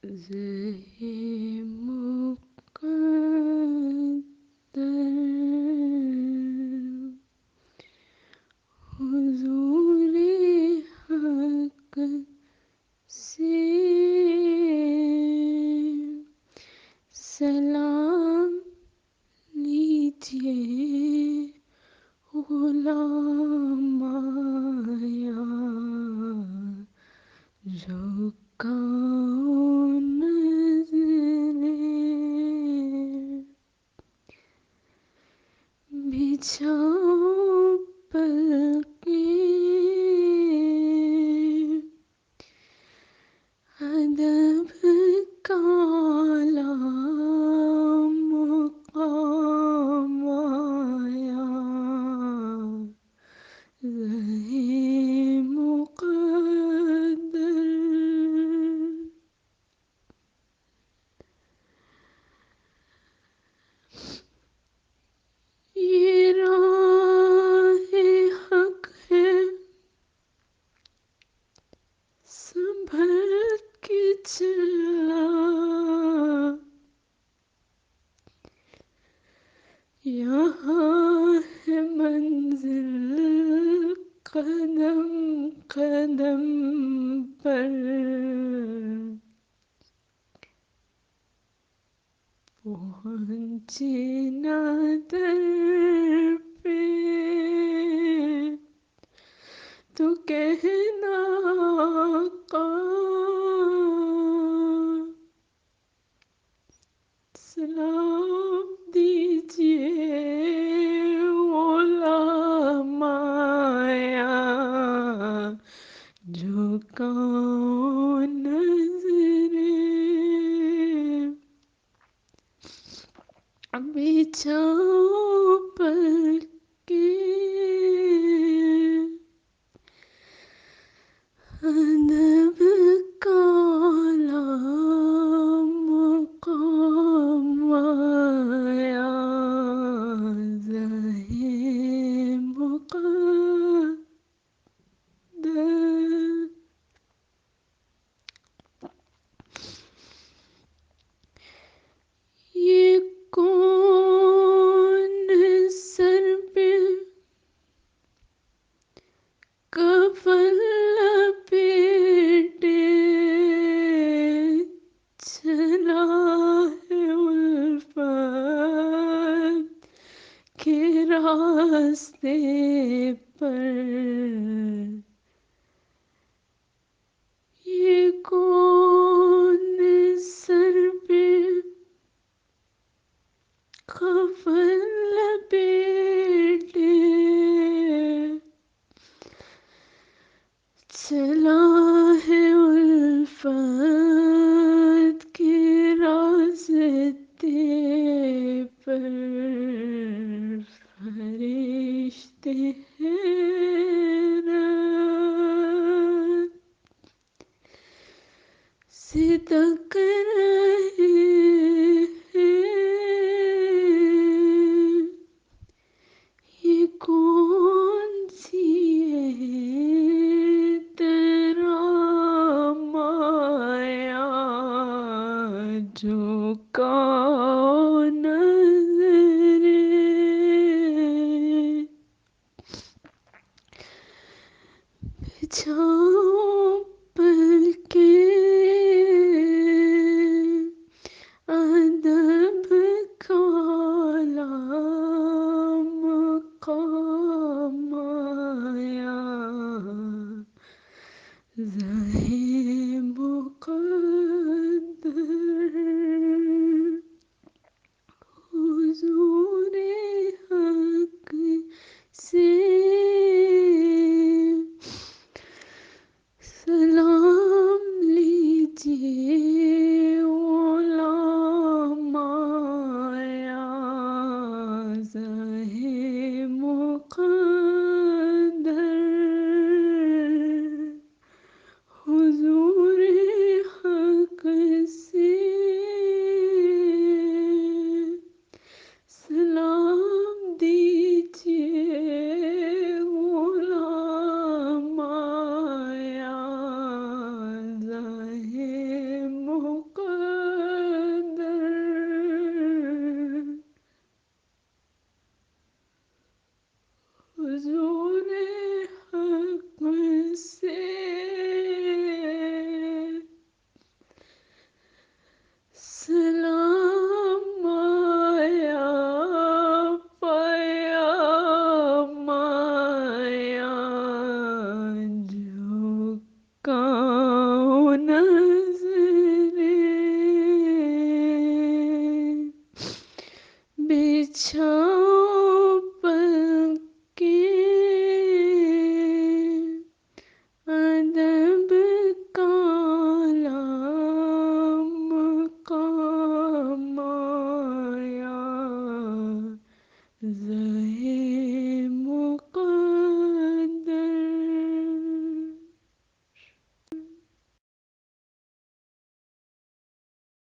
زہ مقدر حضور حق سے سلام لیجیے غلام آیا جھکاؤ نظریں بچھاؤ پلکیں ادب کالا مقام آیا زہ مقدر یہ راہ حق ہے سنبھل کے چلا یہاں ہے منزل قدم قدم پر پہنچے نہ در پہ تو کہنا آقا سلام دیجیے غلام آیا جھکاؤ نظریں بچھاؤ پلکیں ادب کالا مقام آیا زہ مقدر یہ کون سر پہ کفن لپیٹے چلا ہے الفت کے راستے پر یہ کون سر پہ کفن لپیٹے چلا ہے الفت کے راستے پر فرشتے حیرت سے تک رہے ہیں یہ کون سی ہے تیرا مایا جھکاؤ نظریں بچھاؤ پلکیں ادب کالا مقام آیا زہ